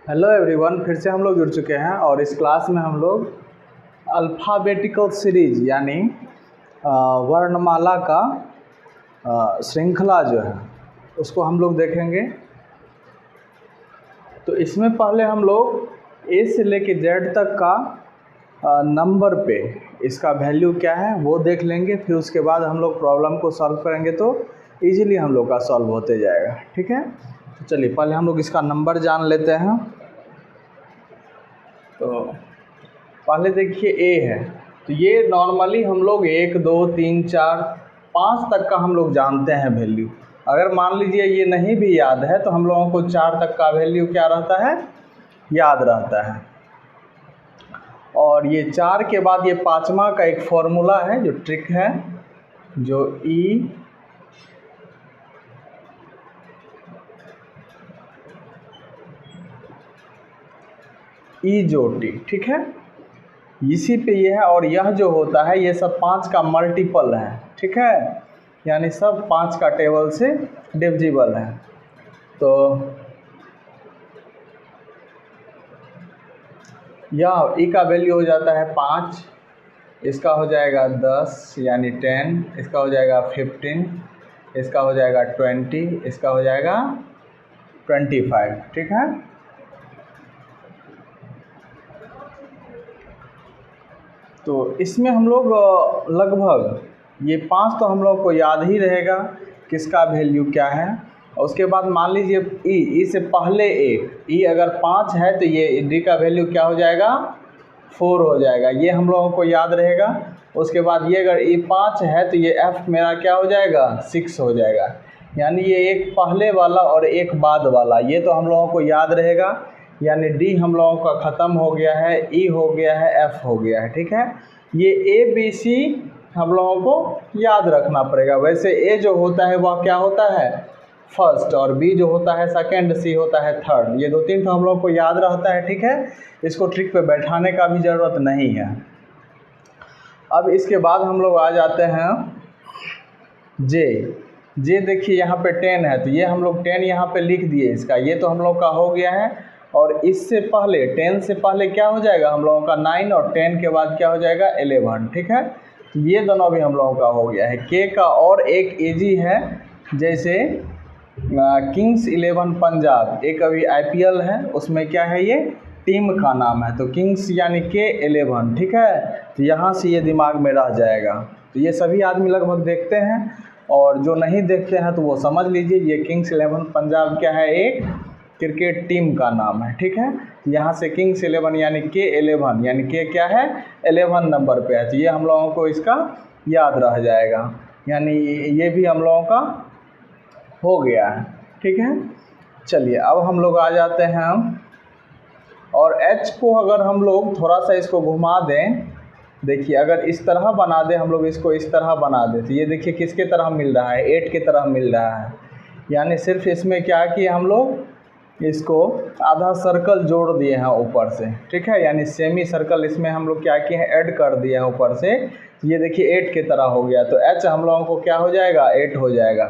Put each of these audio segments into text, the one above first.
Hello everyone, फिर से हम लोग जुड़ चुके हैं और इस क्लास में हम लोग अल्फ़ाबेटिकल सीरीज यानी वर्णमाला का श्रृंखला जो है उसको हम लोग देखेंगे। तो इसमें पहले हम लोग ए से लेके जेड तक का नंबर पे इसका वैल्यू क्या है वो देख लेंगे। फिर उसके बाद हम लोग प्रॉब्लम को सॉल्व करेंगे तो इजीली हम लोग का सॉल्व होते जाएगा। ठीक है, तो चलिए पहले हम लोग इसका नंबर जान लेते हैं। तो पहले देखिए ए है, तो ये नॉर्मली हम लोग 1 2 3 4 5 तक का हम लोग जानते हैं वैल्यू। अगर मान लीजिए ये नहीं भी याद है तो हम लोगों को 4 तक का वैल्यू क्या रहता है, याद रहता है। और ये 4 के बाद ये पाँचवा का एक फॉर्मूला है जो ट्रिक है, जो ई जो टी, ठीक है, इसी पे ये है। और यह जो होता है ये सब 5 का मल्टीपल है, ठीक है, यानी सब 5 का टेबल से डिविजिबल है। तो यह ई का वैल्यू हो जाता है 5, इसका हो जाएगा 10 यानी 10, इसका हो जाएगा 15, इसका हो जाएगा 20, इसका हो जाएगा 25, ठीक है। तो इसमें हम लोग लगभग ये 5 तो हम लोग को याद ही रहेगा किसका वैल्यू क्या है। और उसके बाद मान लीजिए ई से पहले एक ई अगर 5 है तो ये डी का वैल्यू क्या हो जाएगा, 4 हो जाएगा, ये हम लोगों को याद रहेगा। उसके बाद ये अगर ई 5 है तो ये एफ मेरा क्या हो जाएगा, 6 हो जाएगा, यानी ये एक पहले वाला और एक बाद वाला, ये तो हम लोगों को याद रहेगा। यानी डी हम लोगों का ख़त्म हो गया है, ई हो गया है, एफ हो गया है, ठीक है। ये ए बी सी हम लोगों को याद रखना पड़ेगा। वैसे ए जो होता है वह क्या होता है, फर्स्ट, और बी जो होता है सेकंड, सी होता है थर्ड। ये 2-3 तो हम लोग को याद रहता है, ठीक है, इसको ट्रिक पे बैठाने का भी ज़रूरत नहीं है। अब इसके बाद हम लोग आ जाते हैं जे देखिए यहाँ पे 10 है तो ये हम लोग 10 यहाँ पे लिख दिए इसका, ये तो हम लोग का हो गया है। और इससे पहले 10 से पहले क्या हो जाएगा हम लोगों का 9, और 10 के बाद क्या हो जाएगा 11, ठीक है। तो ये दोनों भी हम लोगों का हो गया है। के का और एक इजी है, जैसे किंग्स 11 पंजाब, एक अभी IPL है, उसमें क्या है ये टीम का नाम है, तो किंग्स यानी K11, ठीक है। तो यहाँ से ये दिमाग में रह जाएगा। तो ये सभी आदमी लगभग देखते हैं, और जो नहीं देखते हैं तो वो समझ लीजिए ये किंग्स 11 पंजाब क्या है, एक क्रिकेट टीम का नाम है, ठीक है। यहाँ से किंग्स 11 यानी K11 यानी के क्या है 11 नंबर पे है, तो ये हम लोगों को इसका याद रह जाएगा, यानी ये भी हम लोगों का हो गया है, ठीक है। चलिए अब हम लोग आ जाते हैं, और H को अगर हम लोग थोड़ा सा इसको घुमा दें, देखिए अगर इस तरह बना दें, हम लोग इसको इस तरह बना दें तो ये देखिए किसके तरह मिल रहा है, 8 की तरह मिल रहा है। यानी सिर्फ इसमें क्या किए हम लोग, इसको आधा सर्कल जोड़ दिए हैं ऊपर से, ठीक है, यानी सेमी सर्कल इसमें हम लोग क्या किए हैं, ऐड कर दिए हैं ऊपर से। ये देखिए 8 की तरह हो गया, तो H हम लोगों को क्या हो जाएगा, 8 हो जाएगा।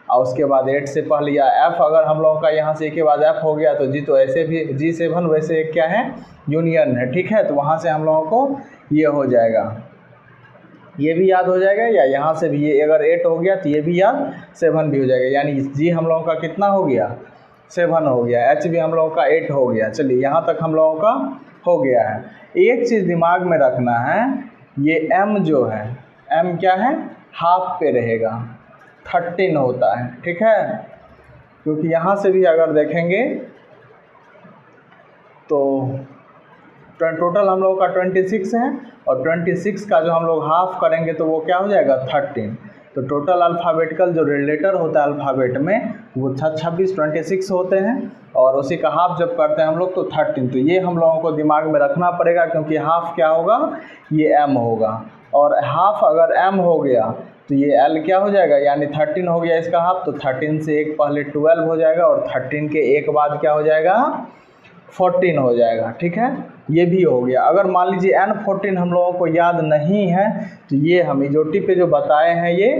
और उसके बाद 8 से पहले या F अगर हम लोगों का यहाँ से के बाद F हो गया तो जी, तो ऐसे भी G7 वैसे क्या है, यूनियन है, ठीक है। तो वहाँ से हम लोगों को ये हो जाएगा, ये भी याद हो जाएगा, या यहाँ से भी ये अगर 8 हो गया तो ये भी याद 7 भी हो जाएगा, यानी जी हम लोगों का कितना हो गया, 7 हो गया। H भी हम लोगों का 8 हो गया। चलिए यहाँ तक हम लोगों का हो गया है। एक चीज़ दिमाग में रखना है, ये M जो है, M क्या है, हाफ पे रहेगा, 13 होता है, ठीक है, क्योंकि यहाँ से भी अगर देखेंगे तो टोटल हम लोगों का 26 है, और 26 का जो हम लोग हाफ करेंगे तो वो क्या हो जाएगा 13। तो टोटल अल्फ़ाबेटिकल जो रिलेटर होता है अल्फ़ाबेट में वो 26 होते हैं, और उसी का हाफ जब करते हैं हम लोग तो 13। तो ये हम लोगों को दिमाग में रखना पड़ेगा, क्योंकि हाफ क्या होगा, ये M होगा, और हाफ अगर M हो गया तो ये L क्या हो जाएगा, यानी 13 हो गया इसका हाफ, तो 13 से एक पहले 12 हो जाएगा, और 13 के एक बाद क्या हो जाएगा, 14 हो जाएगा, ठीक है। ये भी हो गया। अगर मान लीजिए N14 हम लोगों को याद नहीं है तो ये हम इजोटी पे जो बताए हैं, ये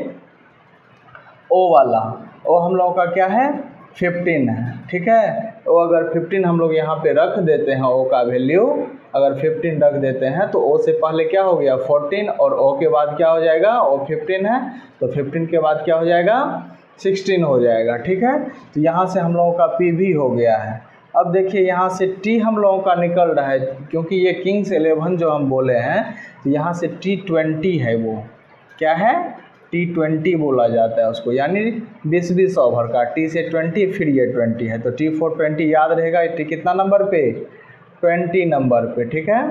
O वाला, O हम लोगों का क्या है, 15 है, ठीक है। वो अगर 15 हम लोग यहाँ पे रख देते हैं, ओ का वैल्यू अगर 15 रख देते हैं तो ओ से पहले क्या हो गया 14 और ओ के बाद क्या हो जाएगा, ओ 15 है तो 15 के बाद क्या हो जाएगा 16 हो जाएगा। ठीक है, तो यहाँ से हम लोगों का पी भी हो गया है। अब देखिए यहाँ से टी हम लोगों का निकल रहा है, क्योंकि ये किंग्स 11 जो हम बोले हैं तो यहाँ से T20 है, वो क्या है T20 बोला जाता है उसको, यानी 20-20 ओवर का, T से 20 फिर ये 20 है तो T4 20 याद रहेगा। टी कितना नंबर पे 20 नंबर पे। ठीक है,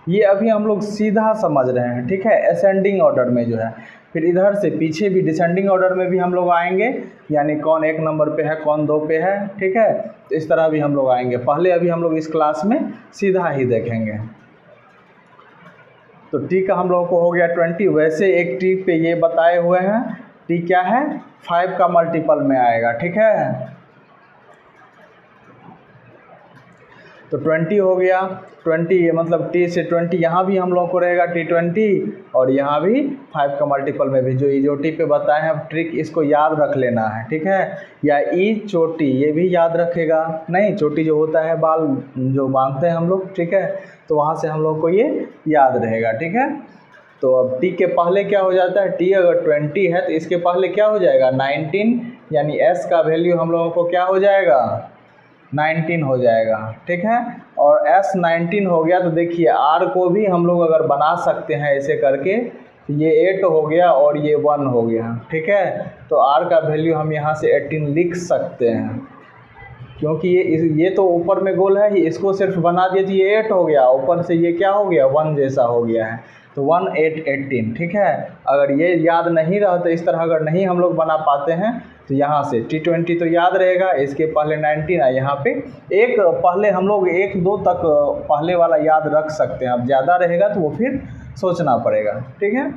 ये अभी हम लोग सीधा समझ रहे हैं। ठीक है, असेंडिंग ऑर्डर में जो है, फिर इधर से पीछे भी डिसेंडिंग ऑर्डर में भी हम लोग आएंगे, यानी कौन 1 नंबर पे है कौन 2 पे है। ठीक है, तो इस तरह भी हम लोग आएंगे, पहले अभी हम लोग इस क्लास में सीधा ही देखेंगे। तो टी का हम लोगों को हो गया 20, वैसे एक टी पे ये बताए हुए हैं, टी क्या है 5 का मल्टीपल में आएगा। ठीक है, तो 20 हो गया, 20 ये मतलब टी से 20 यहाँ भी हम लोगों को रहेगा T20 और यहाँ भी 5 का मल्टीपल में भी जो टी पे बताए हैं। ट्रिक इसको याद रख लेना है। ठीक है, या ई चोटी ये भी याद रखेगा, नहीं चोटी जो होता है बाल जो बांधते हैं हम लोग। ठीक है, तो वहाँ से हम लोग को ये याद रहेगा। ठीक है, तो अब टी के पहले क्या हो जाता है, टी अगर 20 है तो इसके पहले क्या हो जाएगा 19, यानी एस का वैल्यू हम लोगों को क्या हो जाएगा 19 हो जाएगा। ठीक है, और S 19 हो गया तो देखिए R को भी हम लोग अगर बना सकते हैं ऐसे करके, ये 8 हो गया और ये 1 हो गया। ठीक है, तो R का वैल्यू हम यहाँ से 18 लिख सकते हैं, क्योंकि ये तो ऊपर में गोल है, इसको सिर्फ बना दिए तो ये 8 हो गया, ऊपर से ये क्या हो गया 1 जैसा हो गया है, तो 1 8 18। ठीक है, अगर ये याद नहीं रहा तो इस तरह अगर नहीं हम लोग बना पाते हैं तो यहाँ से T20 तो याद रहेगा, इसके पहले 19 है, यहाँ पे एक पहले हम लोग 1 2 तक पहले वाला याद रख सकते हैं, अब ज़्यादा रहेगा तो वो फिर सोचना पड़ेगा। ठीक है,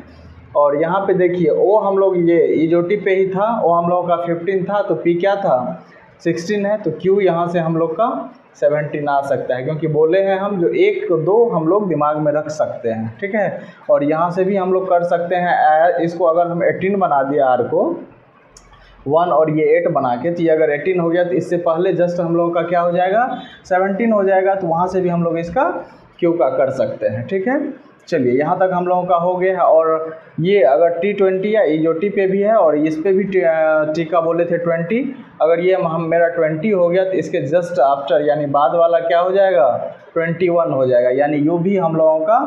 और यहाँ पे देखिए ओ हम लोग ये जो टी पे ही था, वो हम लोग का 15 था तो पी क्या था 16 है, तो क्यू यहाँ से हम लोग का 17 आ सकता है, क्योंकि बोले हैं हम जो 1 2 हम लोग दिमाग में रख सकते हैं। ठीक है, और यहाँ से भी हम लोग कर सकते हैं, इसको अगर हम 18 बना दिया आर को 1 और ये 8 बना के, तो ये अगर 18 हो गया तो इससे पहले जस्ट हम लोगों का क्या हो जाएगा 17 हो जाएगा, तो वहाँ से भी हम लोग इसका क्यू का कर सकते हैं। ठीक है, चलिए यहाँ तक हम लोगों का हो गया है। और ये अगर T20 है, ये जो टी पे भी है और इस पे भी टी का बोले थे 20, अगर ये हम मेरा 20 हो गया तो इसके जस्ट आफ्टर यानी बाद वाला क्या हो जाएगा 21 हो जाएगा, यानी यू भी हम लोगों का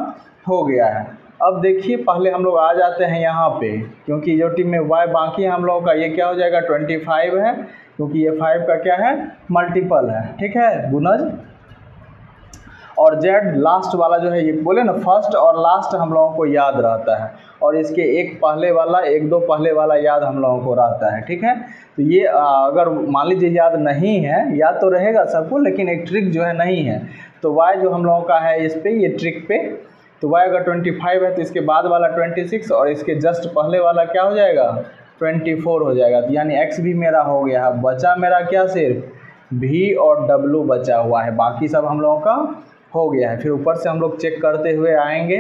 हो गया है। अब देखिए पहले हम लोग आ जाते हैं यहाँ पे, क्योंकि जो टीम में y बाकी है हम लोगों का, ये क्या हो जाएगा 25 है, क्योंकि ये 5 का क्या है मल्टीपल है। ठीक है, गुणज, और z लास्ट वाला जो है, ये बोले ना फर्स्ट और लास्ट हम लोगों को याद रहता है, और इसके एक पहले वाला 1 2 पहले वाला याद हम लोगों को रहता है। ठीक है, तो ये अगर मान लीजिए याद नहीं है, याद तो रहेगा सबको लेकिन एक ट्रिक जो है नहीं है, तो y जो हम लोगों का है इस पे ये ट्रिक पे, तो y अगर 25 है तो इसके बाद वाला 26 और इसके जस्ट पहले वाला क्या हो जाएगा 24 हो जाएगा, तो यानी x भी मेरा हो गया है। बचा मेरा क्या सिर्फ v और w बचा हुआ है, बाकी सब हम लोगों का हो गया है। फिर ऊपर से हम लोग चेक करते हुए आएंगे,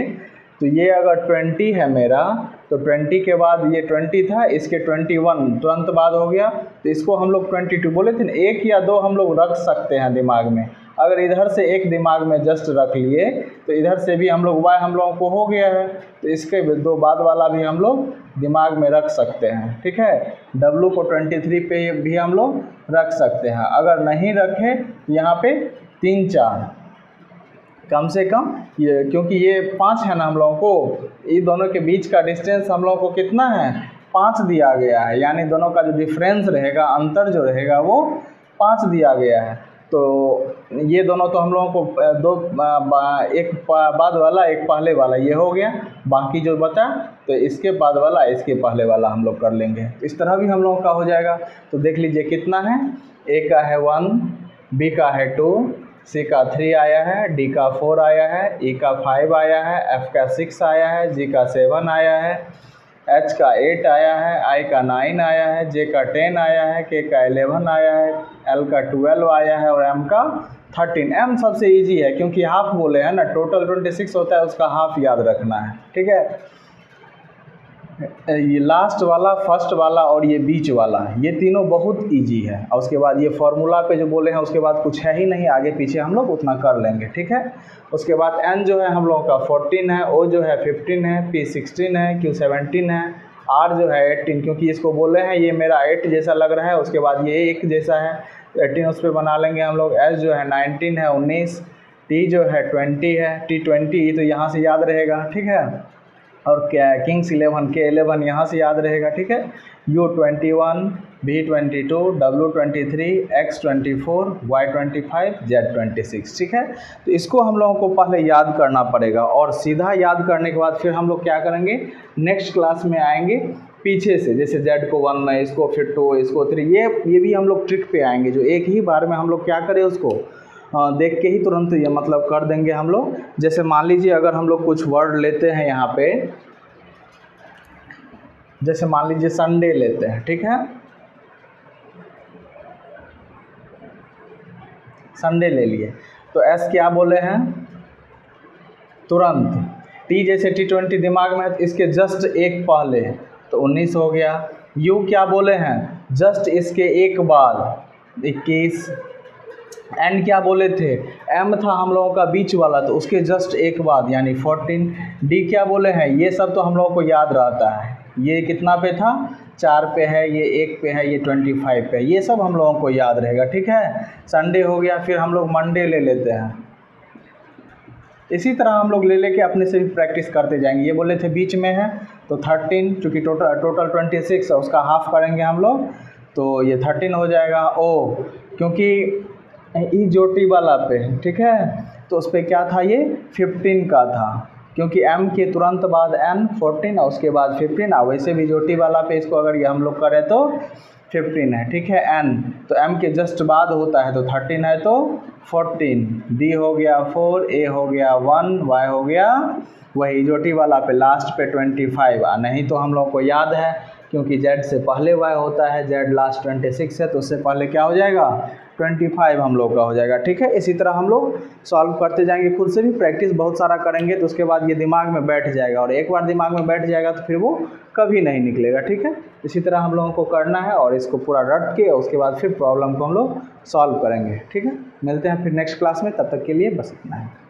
तो ये अगर 20 है मेरा, तो 20 के बाद ये 20 था, इसके 21 तुरंत बाद हो गया, तो इसको हम लोग 22 बोले थे ना, 1 या 2 हम लोग रख सकते हैं दिमाग में। अगर इधर से 1 दिमाग में जस्ट रख लिए तो इधर से भी हम लोग y हम लोगों को हो गया है, तो इसके 2 बाद वाला भी हम लोग दिमाग में रख सकते हैं। ठीक है, w को 23 पे भी हम लोग रख सकते हैं। अगर नहीं रखे तो यहाँ पे 3 4 कम से कम ये, क्योंकि ये 5 है ना हम लोगों को, इन दोनों के बीच का डिस्टेंस हम लोगों को कितना है 5 दिया गया है, यानी दोनों का जो डिफरेंस रहेगा, अंतर जो रहेगा वो 5 दिया गया है। तो ये दोनों तो हम लोगों को एक बाद वाला एक पहले वाला ये हो गया, बाकी जो बचा तो इसके बाद वाला इसके पहले वाला हम लोग कर लेंगे, इस तरह भी हम लोगों का हो जाएगा। तो देख लीजिए कितना है, ए का है 1, बी का है 2, सी का 3 आया है, डी का 4 आया है, ई का 5 आया है, एफ का 6 आया है, जी का 7 आया है, एच का 8 आया है, आई का 9 आया है, जे का 10 आया है, के का 11 आया है, एल का 12 आया है और एम का 13। एम सबसे इजी है क्योंकि हाफ बोले हैं ना, टोटल 26 होता है, उसका हाफ याद रखना है। ठीक है, ये लास्ट वाला, फर्स्ट वाला और ये बीच वाला, ये तीनों बहुत इजी है। और उसके बाद ये फार्मूला पे जो बोले हैं उसके बाद कुछ है ही नहीं, आगे पीछे हम लोग उतना कर लेंगे, ठीक है। उसके बाद n जो है हम लोगों का 14 है, O जो है 15 है, P 16 है, Q 17 है, R जो है 18, क्योंकि इसको बोले हैं ये मेरा 8 जैसा लग रहा है। उसके बाद ये 1 जैसा है, 18 उस पर बना लेंगे हम लोग। S जो है 19 है, 19, T जो है 20 है, T 20 तो यहाँ से याद रहेगा, ठीक है। और क्या है, किंग्स 11 के 11 यहाँ से याद रहेगा, ठीक है। U 21, V 22, W 23, X 24, Y 25, Z 26, ठीक है। तो इसको हम लोगों को पहले याद करना पड़ेगा, और सीधा याद करने के बाद फिर हम लोग क्या करेंगे, नेक्स्ट क्लास में आएंगे पीछे से, जैसे Z को 1 में, इसको फिर 2, इसको 3, ये भी हम लोग ट्रिक पे आएंगे, जो एक ही बार में हम लोग क्या करें उसको देख के ही तुरंत ये मतलब कर देंगे हम लोग। जैसे मान लीजिए अगर हम लोग कुछ वर्ड लेते हैं यहाँ पे, जैसे मान लीजिए संडे लेते हैं, ठीक है, संडे ले लिए, तो एस क्या बोले हैं, तुरंत। टी जैसे T20 दिमाग में है तो इसके जस्ट एक पहले, तो 19 हो गया। यू क्या बोले हैं, जस्ट इसके एक बाद 21। एन क्या बोले थे, एम था हम लोगों का बीच वाला, तो उसके जस्ट एक बाद यानी 14। डी क्या बोले हैं, ये सब तो हम लोगों को याद रहता है, ये कितना पे था, 4 पे है, ये 1 पे है, ये 25 पे है, ये सब हम लोगों को याद रहेगा, ठीक है। संडे हो गया, फिर हम लोग मंडे ले लेते हैं। इसी तरह हम लोग ले लेके अपने से भी प्रैक्टिस करते जाएंगे। ये बोले थे बीच में है तो 13, चूँकि टोटल 26 है, उसका हाफ करेंगे हम लोग, तो ये 13 हो जाएगा। ओ क्योंकि ई जोटी वाला पे, ठीक है, तो उस पर क्या था, ये 15 का था, क्योंकि m के तुरंत बाद n 14 और उसके बाद 15। वैसे भी जोटी वाला पे इसको अगर ये हम लोग करें तो 15 है, ठीक है। n तो m के जस्ट बाद होता है, तो 13 है तो 14, d हो गया 4, a हो गया 1, y हो गया वही जोटी वाला पे लास्ट पे 25। नहीं तो हम लोग को याद है, क्योंकि z से पहले y होता है, z लास्ट 26 है, तो उससे पहले क्या हो जाएगा, 25 हम लोग का हो जाएगा, ठीक है। इसी तरह हम लोग सॉल्व करते जाएंगे, खुद से भी प्रैक्टिस बहुत सारा करेंगे, तो उसके बाद ये दिमाग में बैठ जाएगा, और एक बार दिमाग में बैठ जाएगा तो फिर वो कभी नहीं निकलेगा, ठीक है। इसी तरह हम लोगों को करना है, और इसको पूरा रट के उसके बाद फिर प्रॉब्लम को हम लोग सॉल्व करेंगे, ठीक है। मिलते हैं फिर नेक्स्ट क्लास में, तब तक के लिए बस इतना है।